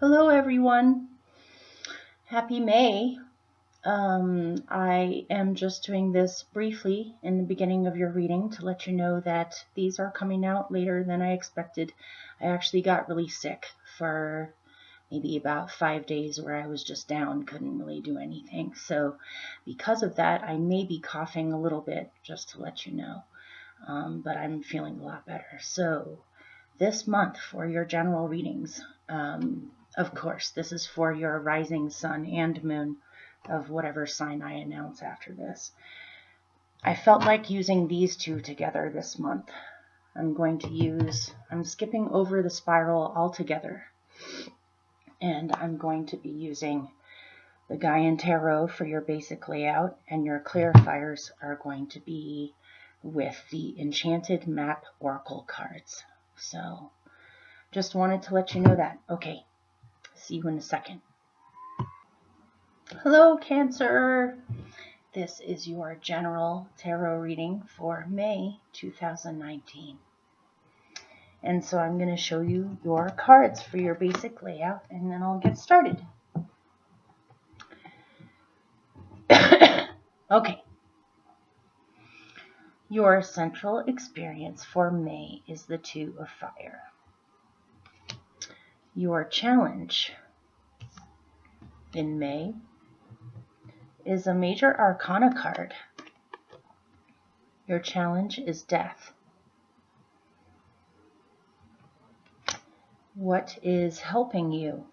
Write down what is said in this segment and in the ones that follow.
Hello, everyone. Happy May. I am just doing this briefly in the beginning of your reading to let you know that these are coming out later than I expected. I actually got really sick for maybe about 5 days where I was just down, couldn't really do anything. So because of that, I may be coughing a little bit, just to let you know. But I'm feeling a lot better. So this month for your general readings, of course, this is for your rising sun and moon of whatever sign I announce after this. I felt like using these two together this month. I'm skipping over the spiral altogether, and I'm going to be using the Gaian Tarot for your basic layout, and your clarifiers are going to be with the Enchanted Map Oracle cards. So just wanted to let you know that. Okay, see you in a second. Hello, Cancer. This is your general tarot reading for May 2019. And so I'm going to show you your cards for your basic layout, and then I'll get started. Okay. Your central experience for May is the Two of Fire. Your challenge in May is a Major Arcana card. Your challenge is Death. What is helping you?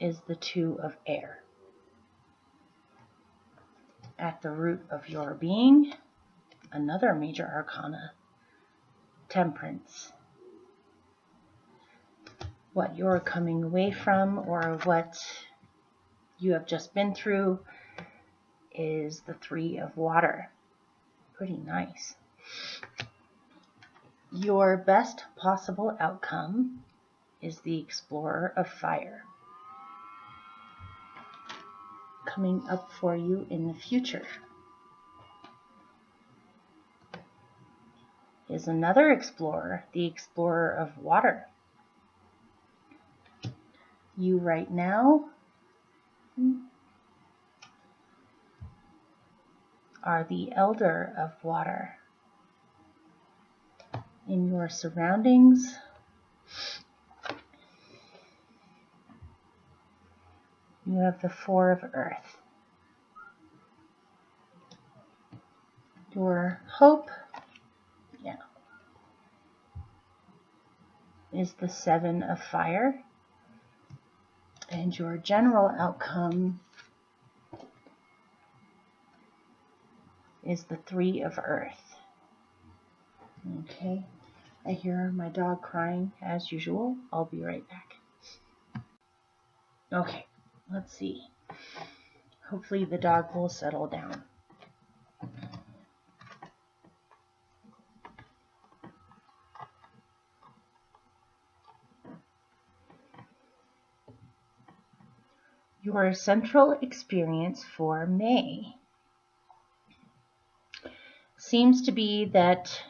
Is the Two of Air. At the root of your being, another Major Arcana, Temperance. What you're coming away from or what you have just been through is the Three of Water. Pretty nice. Your best possible outcome is the Explorer of Fire. Coming up for you in the future is another explorer, the Explorer of Water. You right now are the Elder of Water. In your surroundings, you have the Four of Earth. Your hope, is the Seven of Fire. And your general outcome is the Three of Earth. Okay, I hear my dog crying as usual. I'll be right back. Okay, let's see. Hopefully the dog will settle down. Your central experience for May seems to be that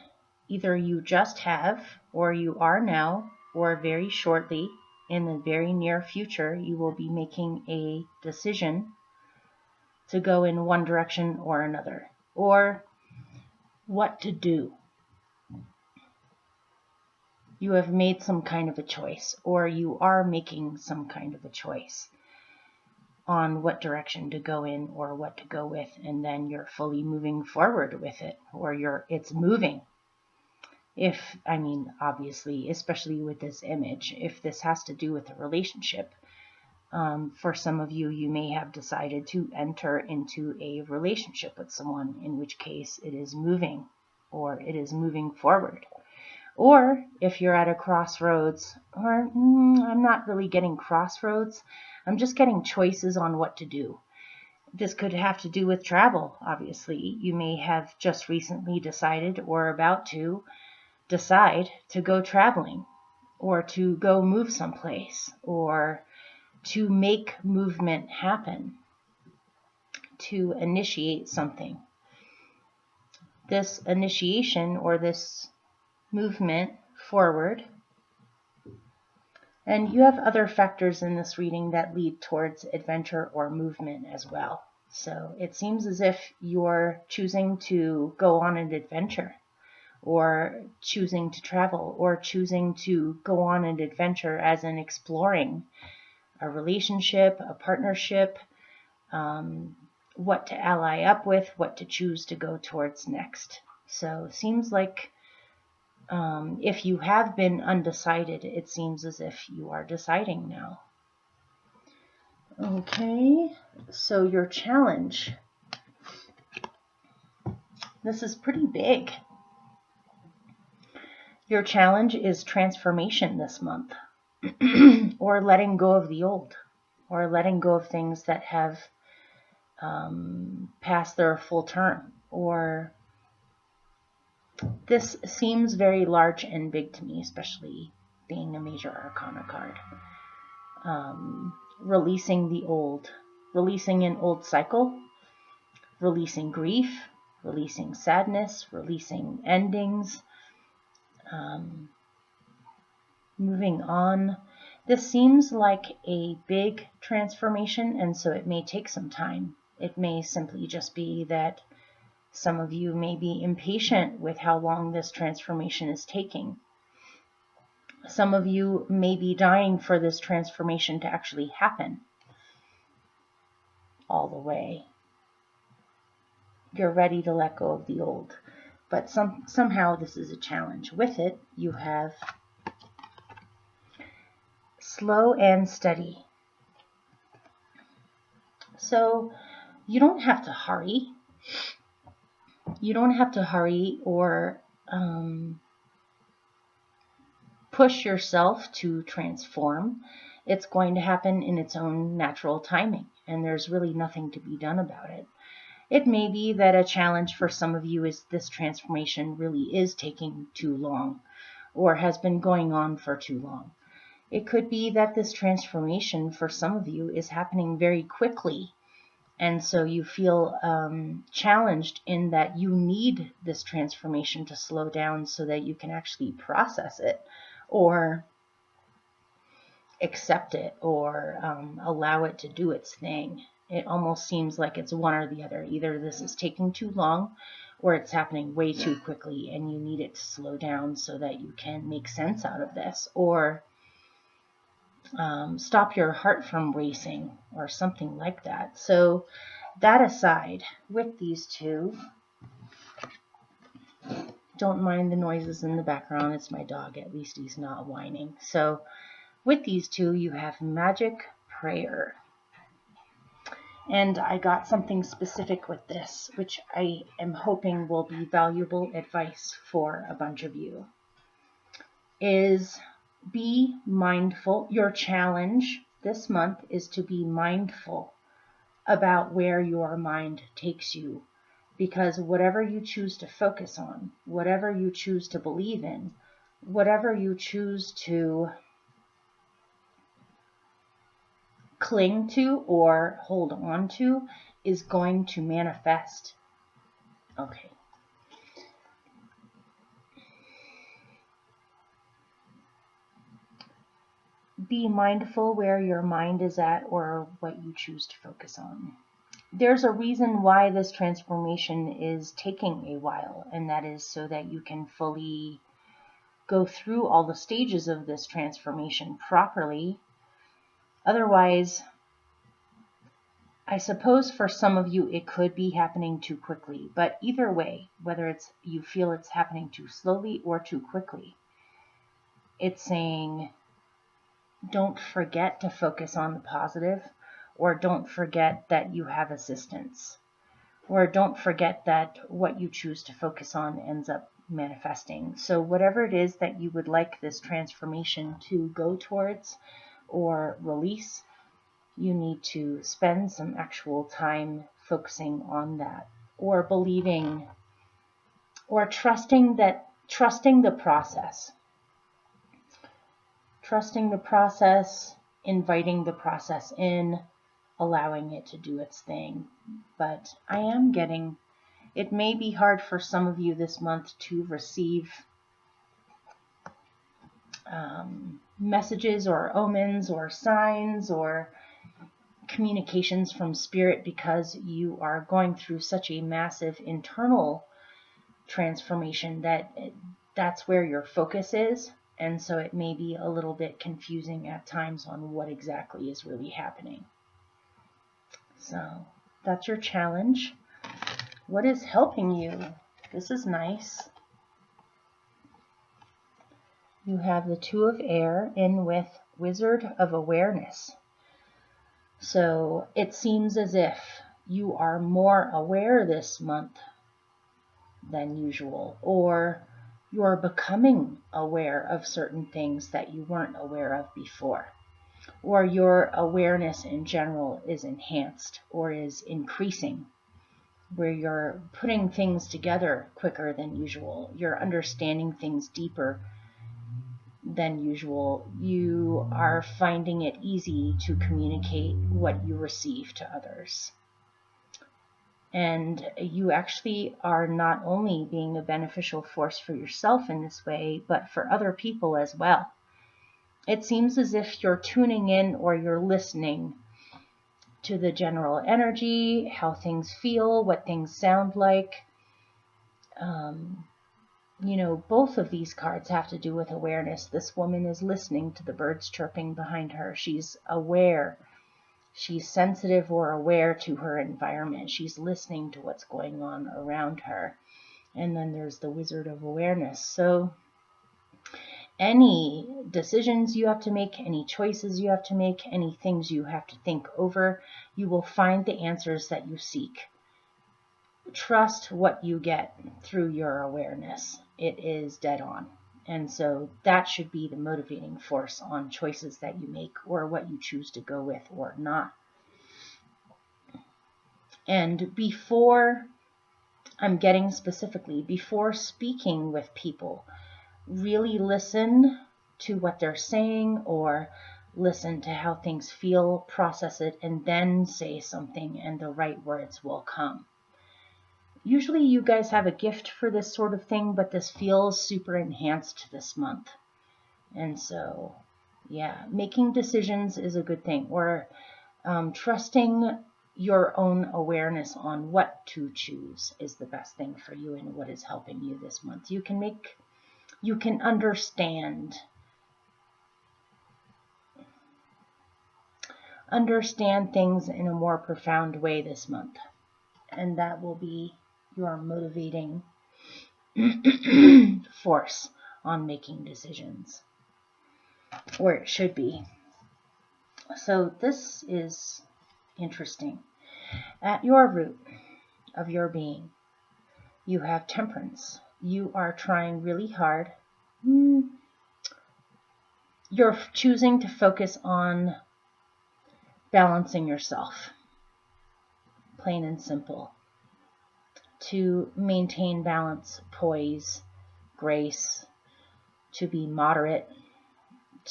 either you just have, or you are now, or very shortly, in the very near future, you will be making a decision to go in one direction or another, or what to do. You have made some kind of a choice, or you are making some kind of a choice on what direction to go in or what to go with, and then you're fully moving forward with it, or it's moving. Obviously, especially with this image, if this has to do with a relationship, for some of you, you may have decided to enter into a relationship with someone, in which case it is moving, or it is moving forward. Or if you're at a crossroads, or I'm not really getting crossroads, I'm just getting choices on what to do. This could have to do with travel, obviously. You may have just recently decided or about to decide to go traveling, or to go move someplace, or to make movement happen, to initiate something. This initiation or this movement forward. And you have other factors in this reading that lead towards adventure or movement as well. So it seems as if you're choosing to go on an adventure, or choosing to travel, or choosing to go on an adventure as in exploring a relationship, a partnership, what to ally up with, what to choose to go towards next. So it seems like if you have been undecided, it seems as if you are deciding now. Okay, so your challenge. This is pretty big. Your challenge is transformation this month, or letting go of the old, or letting go of things that have passed their full term, or this seems very large and big to me, especially being a major arcana card. Releasing the old, releasing an old cycle, releasing grief, releasing sadness, releasing endings, moving on. This seems like a big transformation, and so it may take some time. It may simply just be that some of you may be impatient with how long this transformation is taking. Some of you may be dying for this transformation to actually happen all the way. You're ready to let go of the old, but somehow this is a challenge. With it, you have slow and steady. So you don't have to hurry. You don't have to hurry or push yourself to transform. It's going to happen in its own natural timing, and there's really nothing to be done about it. It may be that a challenge for some of you is this transformation really is taking too long, or has been going on for too long. It could be that this transformation for some of you is happening very quickly, and so you feel challenged in that you need this transformation to slow down so that you can actually process it, or accept it, or allow it to do its thing. It almost seems like it's one or the other. Either this is taking too long, or it's happening way too quickly and you need it to slow down so that you can make sense out of this, or stop your heart from racing, or something like that. So that aside, with these two, don't mind the noises in the background. It's my dog. At least he's not whining. So with these two, you have magic prayer. And I got something specific with this, which I am hoping will be valuable advice for a bunch of you, is be mindful. Your challenge this month is to be mindful about where your mind takes you, because whatever you choose to focus on, whatever you choose to believe in, whatever you choose to cling to or hold on to is going to manifest. Okay. Be mindful where your mind is at, or what you choose to focus on. There's a reason why this transformation is taking a while, and that is so that you can fully go through all the stages of this transformation properly. Otherwise, I suppose for some of you it could be happening too quickly, but either way, whether it's you feel it's happening too slowly or too quickly, it's saying don't forget to focus on the positive, or don't forget that you have assistance, or don't forget that what you choose to focus on ends up manifesting. So whatever it is that you would like this transformation to go towards or release, you need to spend some actual time focusing on that, or believing, or trusting the process. Trusting the process, inviting the process in, allowing it to do its thing. But I am getting, it may be hard for some of you this month to receive messages or omens or signs or communications from spirit, because you are going through such a massive internal transformation that that's where your focus is. And so it may be a little bit confusing at times on what exactly is really happening. So that's your challenge. What is helping you? This is nice. You have the Two of Air in with Wizard of Awareness. So it seems as if you are more aware this month than usual, or you're becoming aware of certain things that you weren't aware of before, or your awareness in general is enhanced or is increasing, where you're putting things together quicker than usual, you're understanding things deeper than usual, you are finding it easy to communicate what you receive to others. And you actually are not only being a beneficial force for yourself in this way, but for other people as well. It seems as if you're tuning in or you're listening to the general energy, how things feel, what things sound like. Both of these cards have to do with awareness. This woman is listening to the birds chirping behind her. She's aware. She's sensitive or aware to her environment. She's listening to what's going on around her. And then there's the Wizard of Awareness. So any decisions you have to make, any choices you have to make, any things you have to think over, you will find the answers that you seek. Trust what you get through your awareness. It is dead on. And so that should be the motivating force on choices that you make or what you choose to go with or not. And before speaking with people, really listen to what they're saying or listen to how things feel, process it, and then say something and the right words will come. Usually you guys have a gift for this sort of thing, but this feels super enhanced this month. And so, yeah, making decisions is a good thing. Or trusting your own awareness on what to choose is the best thing for you and what is helping you this month. You can understand things in a more profound way this month. And that will be your motivating force on making decisions, or it should be. So this is interesting. At your root of your being, you have Temperance. You are trying really hard. You're choosing to focus on balancing yourself, plain and simple. To maintain balance, poise, grace, to be moderate,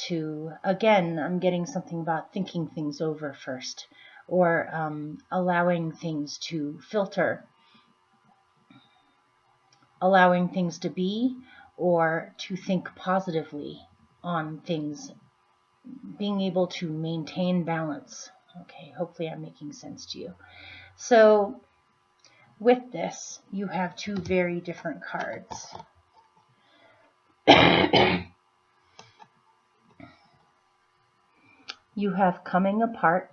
to, again, I'm getting something about thinking things over first, or allowing things to filter, allowing things to be, or to think positively on things, being able to maintain balance. Okay, hopefully I'm making sense to you. So with this, you have two very different cards. You have Coming Apart,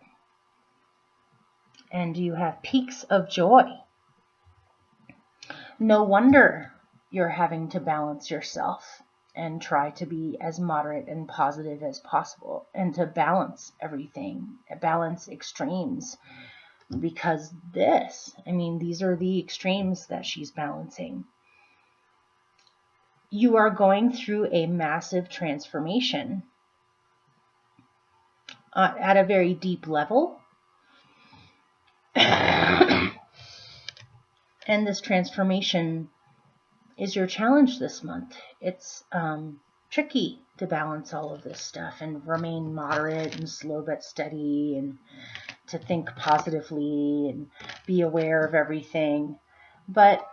and you have Peaks of Joy. No wonder you're having to balance yourself and try to be as moderate and positive as possible, and to balance everything, balance extremes. Because these are the extremes that she's balancing. You are going through a massive transformation at a very deep level. And this transformation is your challenge this month. It's tricky to balance all of this stuff and remain moderate and slow but steady, and to think positively and be aware of everything. But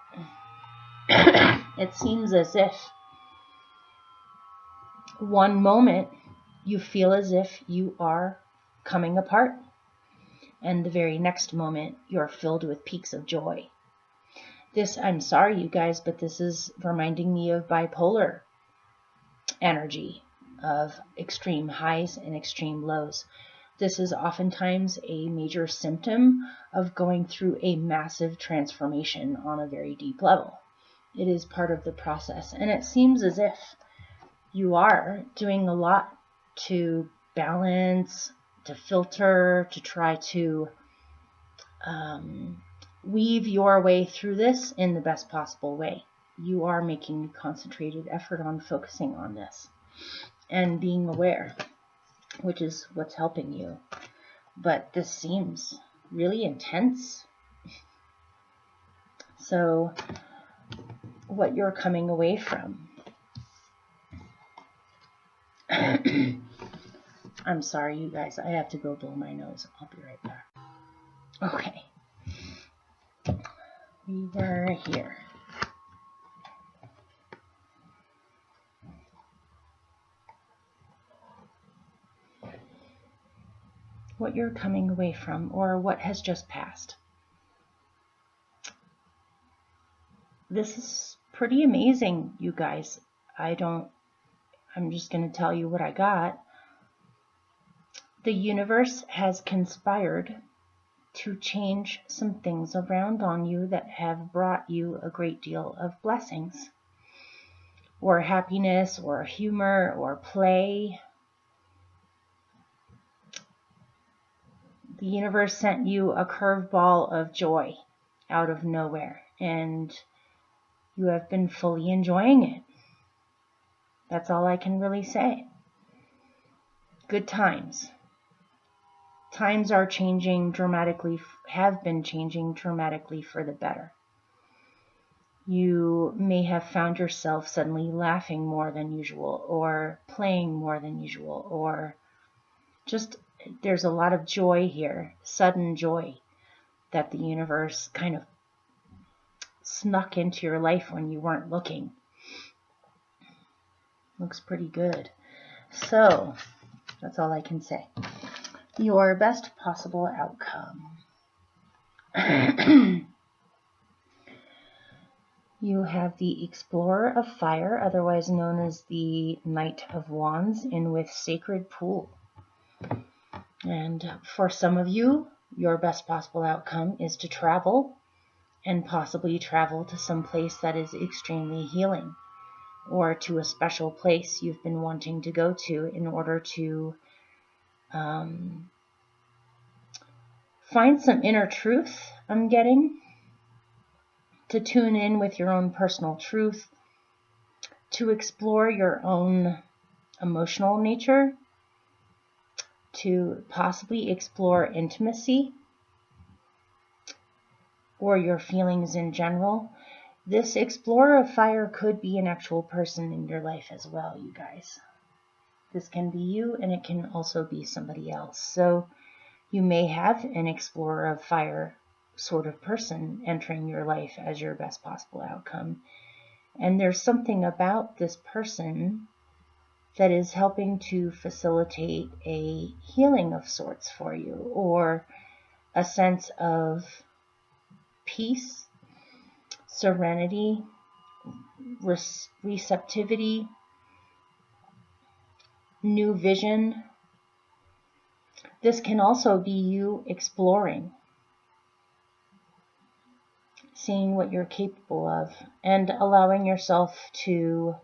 it seems as if one moment you feel as if you are coming apart, and the very next moment you're filled with peaks of joy. This, I'm sorry you guys, but this is reminding me of bipolar energy, of extreme highs and extreme lows. This is oftentimes a major symptom of going through a massive transformation on a very deep level. It is part of the process, and it seems as if you are doing a lot to balance, to filter, to try to weave your way through this in the best possible way. You are making a concentrated effort on focusing on this and being aware, which is what's helping you. But this seems really intense. So what you're coming away from. I'm sorry, you guys. I have to go blow my nose. I'll be right back. Okay. We were here. What you're coming away from, or what has just passed. This is pretty amazing, you guys. I'm just going to tell you what I got. The universe has conspired to change some things around on you that have brought you a great deal of blessings, or happiness, or humor, or play. The universe sent you a curveball of joy out of nowhere, and you have been fully enjoying it. That's all I can really say. Good times. Times are changing dramatically, have been changing dramatically for the better. You may have found yourself suddenly laughing more than usual, or playing more than usual, or just there's a lot of joy here, sudden joy, that the universe kind of snuck into your life when you weren't looking. Looks pretty good. So, that's all I can say. Your best possible outcome. You have the Explorer of Fire, otherwise known as the Knight of Wands, in with Sacred Pool. And for some of you, your best possible outcome is to travel, and possibly travel to some place that is extremely healing, or to a special place you've been wanting to go to in order to find some inner truth, I'm getting, to tune in with your own personal truth, to explore your own emotional nature, to possibly explore intimacy or your feelings in general. This Explorer of Fire could be an actual person in your life as well, you guys. This can be you, and it can also be somebody else. So you may have an Explorer of Fire sort of person entering your life as your best possible outcome. And there's something about this person that is helping to facilitate a healing of sorts for you, or a sense of peace, serenity, receptivity, new vision. This can also be you exploring, seeing what you're capable of, and allowing yourself to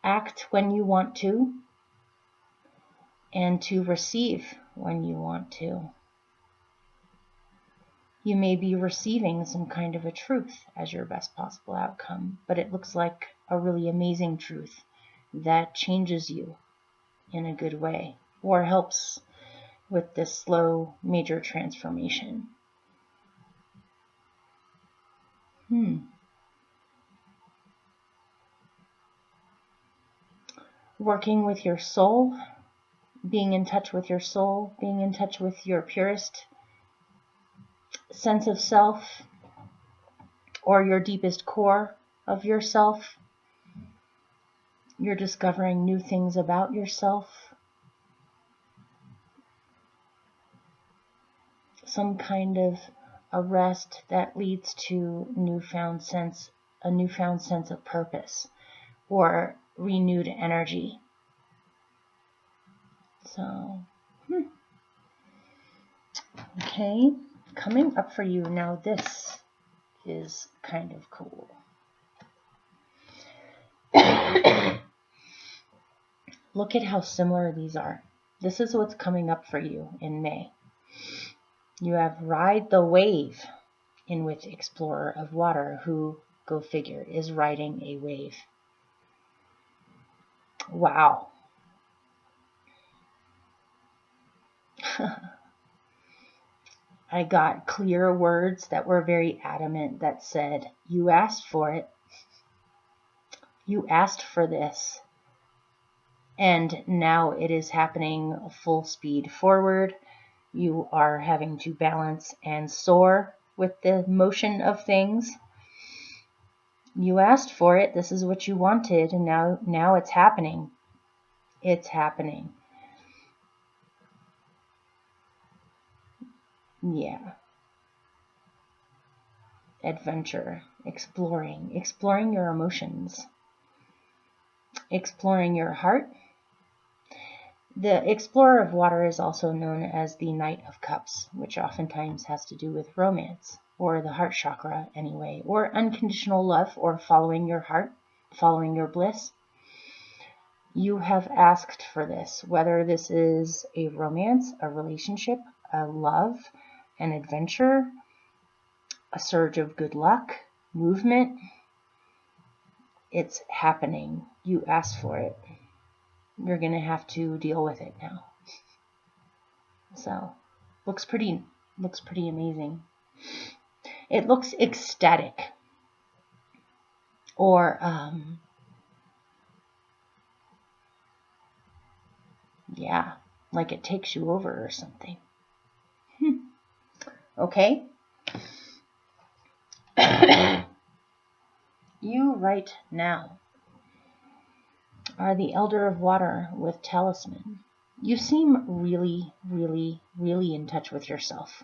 act when you want to, and to receive when you want to. You may be receiving some kind of a truth as your best possible outcome, but it looks like a really amazing truth that changes you in a good way, or helps with this slow major transformation. Working with your soul, being in touch with your soul, being in touch with your purest sense of self, or your deepest core of yourself. You're discovering new things about yourself. Some kind of a rest that leads to a newfound sense of purpose or renewed energy. So, okay, coming up for you now, this is kind of cool. Look at how similar these are. This is what's coming up for you in May. You have Ride the Wave, in which Explorer of Water, who, go figure, is riding a wave. Wow. I got clear words that were very adamant that said, you asked for it. You asked for this. And now it is happening full speed forward. You are having to balance and soar with the motion of things. You asked for it. This is what you wanted. And now it's happening. It's happening. Yeah. Adventure. Exploring your emotions. Exploring your heart. The Explorer of Water is also known as the Knight of Cups, which oftentimes has to do with romance, or the heart chakra anyway, or unconditional love, or following your heart, following your bliss. You have asked for this, whether this is a romance, a relationship, a love, an adventure, a surge of good luck, movement. It's happening. You asked for it. You're going to have to deal with it now. So, looks pretty amazing. It looks ecstatic. Or, yeah, like it takes you over or something. Okay? You right now are the Elder of Water with Talisman. You seem really, really, really in touch with yourself.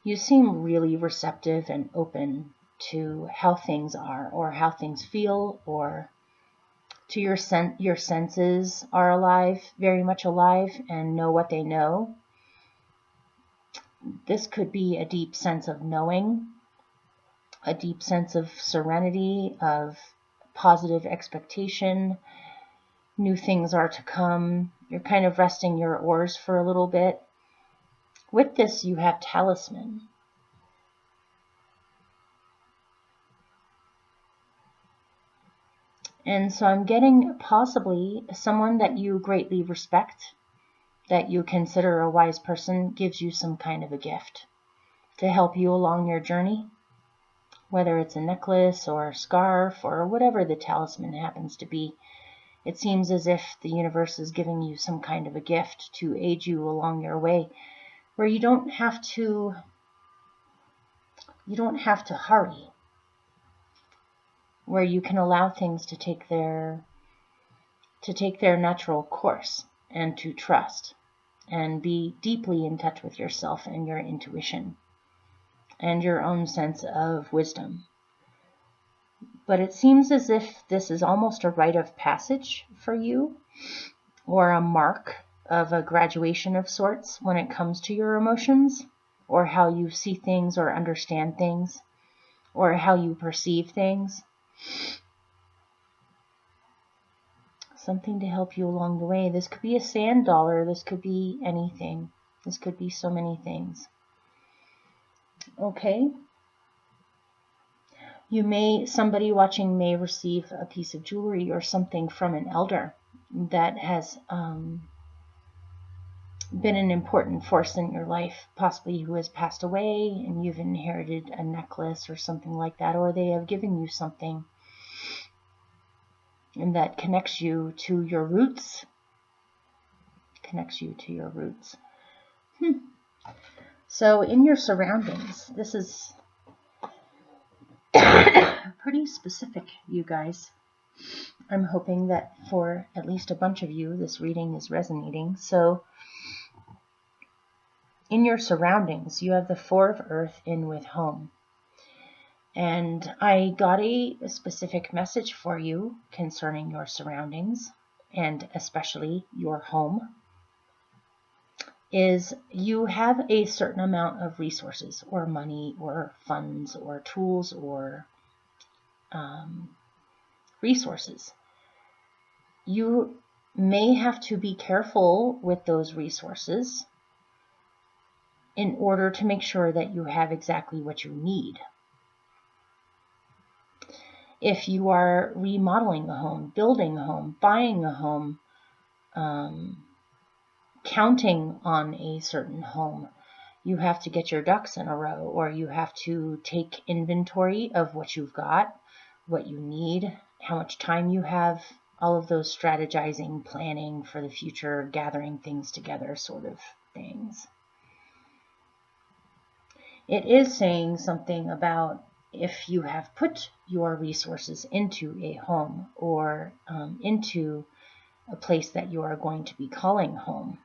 You seem really receptive and open to how things are, or how things feel, or to your senses are alive, very much alive, and know what they know. This could be a deep sense of knowing, a deep sense of serenity, of positive expectation. New things are to come. You're kind of resting your oars for a little bit. With this, you have Talisman. And so I'm getting possibly someone that you greatly respect, that you consider a wise person, gives you some kind of a gift to help you along your journey, whether it's a necklace or a scarf or whatever the talisman happens to be. It seems as if the universe is giving you some kind of a gift to aid you along your way, where you don't have to hurry, where you can allow things to take their natural course, and to trust and be deeply in touch with yourself and your intuition and your own sense of wisdom. But it seems as if this is almost a rite of passage for you, or a mark of a graduation of sorts when it comes to your emotions, or how you see things or understand things, or how you perceive things. Something to help you along the way. This could be a sand dollar. This could be anything. This could be so many things. Okay. Somebody watching may receive a piece of jewelry or something from an elder that has been an important force in your life, possibly who has passed away, and you've inherited a necklace or something like that, or they have given you something and that connects you to your roots. So in your surroundings, this is pretty specific, you guys. I'm hoping that for at least a bunch of you, this reading is resonating. So in your surroundings, you have the Four of Earth in with home. And I got a specific message for you concerning your surroundings, and especially your home, is you have a certain amount of resources or money or funds or tools or resources. You may have to be careful with those resources in order to make sure that you have exactly what you need. If you are remodeling a home, building a home, buying a home, counting on a certain home, you have to get your ducks in a row, or you have to take inventory of what you've got, what you need, how much time you have, all of those strategizing, planning for the future, gathering things together sort of things. It is saying something about if you have put your resources into a home or into a place that you are going to be calling home,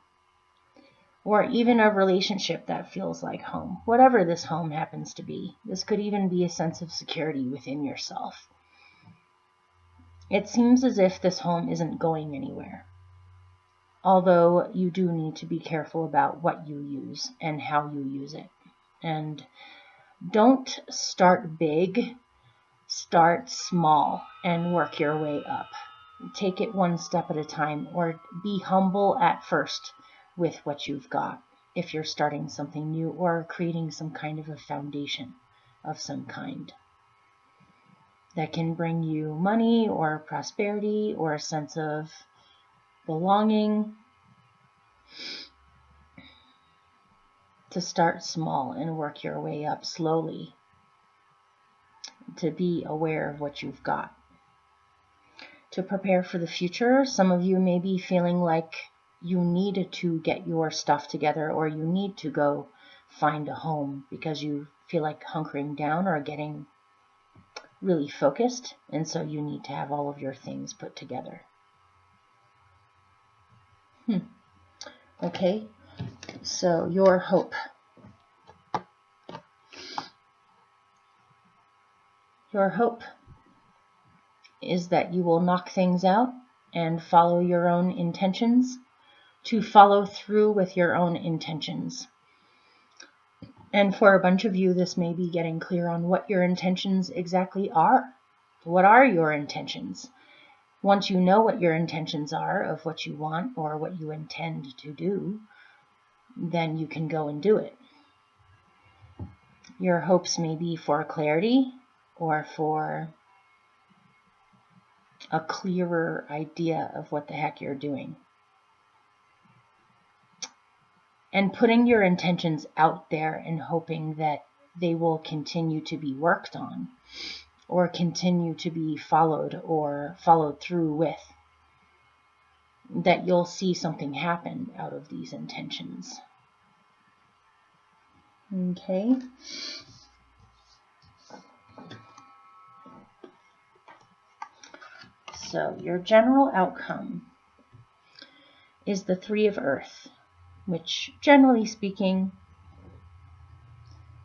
or even a relationship that feels like home, whatever this home happens to be. This could even be a sense of security within yourself. It seems as if this home isn't going anywhere, although you do need to be careful about what you use and how you use it. And don't start big, start small and work your way up. Take it one step at a time, or be humble at first with what you've got if you're starting something new or creating some kind of a foundation of some kind that can bring you money or prosperity or a sense of belonging. To start small and work your way up slowly, to be aware of what you've got. To prepare for the future, some of you may be feeling like you need to get your stuff together, or you need to go find a home because you feel like hunkering down or getting really focused, and so you need to have all of your things put together. Okay, so your hope. Your hope is that you will knock things out and follow your own intentions, to follow through with your own intentions. And for a bunch of you, this may be getting clear on what your intentions exactly are. What are your intentions? Once you know what your intentions are of what you want or what you intend to do, then you can go and do it. Your hopes may be for clarity or for a clearer idea of what the heck you're doing. And putting your intentions out there and hoping that they will continue to be worked on or continue to be followed or followed through with, that you'll see something happen out of these intentions. Okay. So your general outcome is the Three of Earth, which generally speaking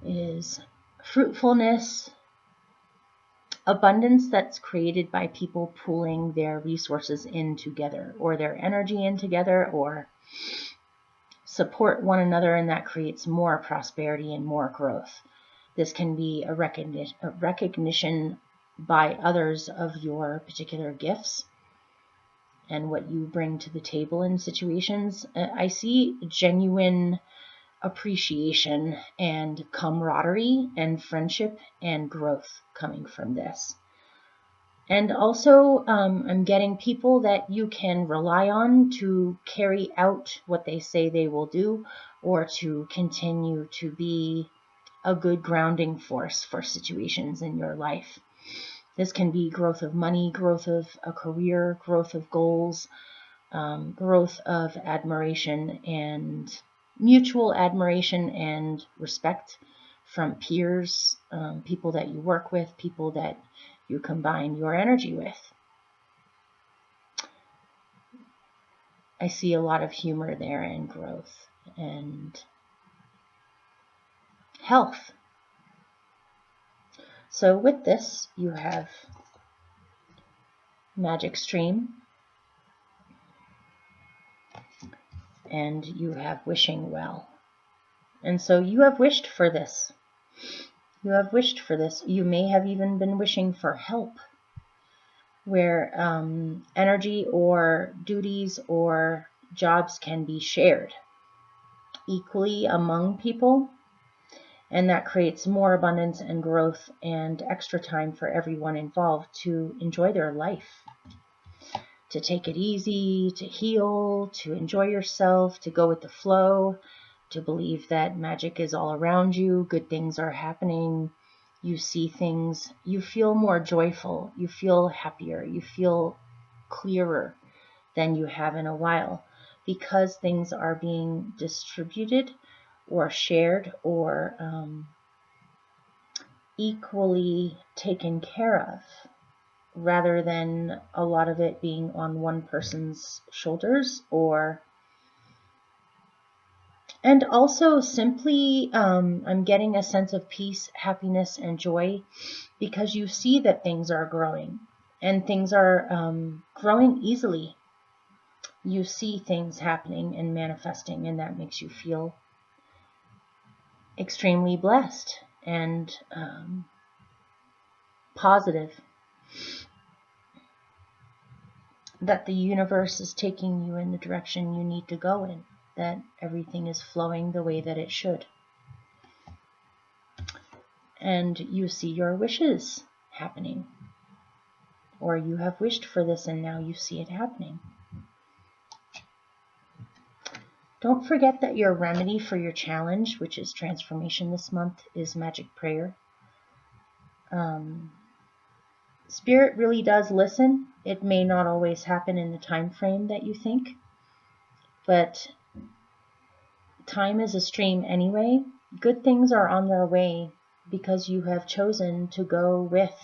is fruitfulness, abundance that's created by people pooling their resources in together, or their energy in together, or support one another, and that creates more prosperity and more growth. This can be a recognition by others of your particular gifts and what you bring to the table in situations. I see genuine appreciation and camaraderie and friendship and growth coming from this. And also, I'm getting people that you can rely on to carry out what they say they will do, or to continue to be a good grounding force for situations in your life. This can be growth of money, growth of a career, growth of goals, growth of admiration and mutual admiration and respect from peers, people that you work with, people that you combine your energy with. I see a lot of humor there and growth and health. So with this, you have Magic Stream, and you have Wishing Well. And so you have wished for this. You have wished for this. You may have even been wishing for help, where energy or duties or jobs can be shared equally among people, and that creates more abundance and growth and extra time for everyone involved to enjoy their life, to take it easy, to heal, to enjoy yourself, to go with the flow, to believe that magic is all around you, good things are happening, you see things, you feel more joyful, you feel happier, you feel clearer than you have in a while, because things are being distributed or shared or equally taken care of, rather than a lot of it being on one person's shoulders. And also simply I'm getting a sense of peace, happiness, and joy, because you see that things are growing, and things are growing easily. You see things happening and manifesting, and that makes you feel extremely blessed and positive that the universe is taking you in the direction you need to go in, that everything is flowing the way that it should. And you see your wishes happening, or you have wished for this and now you see it happening. Don't forget that your remedy for your challenge, which is transformation this month, is magic prayer. Spirit really does listen. It may not always happen in the time frame that you think, but time is a stream anyway. Good things are on their way because you have chosen to go with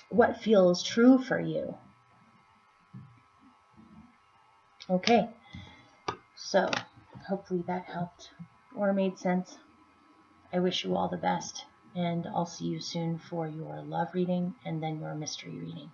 what feels true for you. Okay, so hopefully that helped or made sense. I wish you all the best, and I'll see you soon for your love reading and then your mystery reading.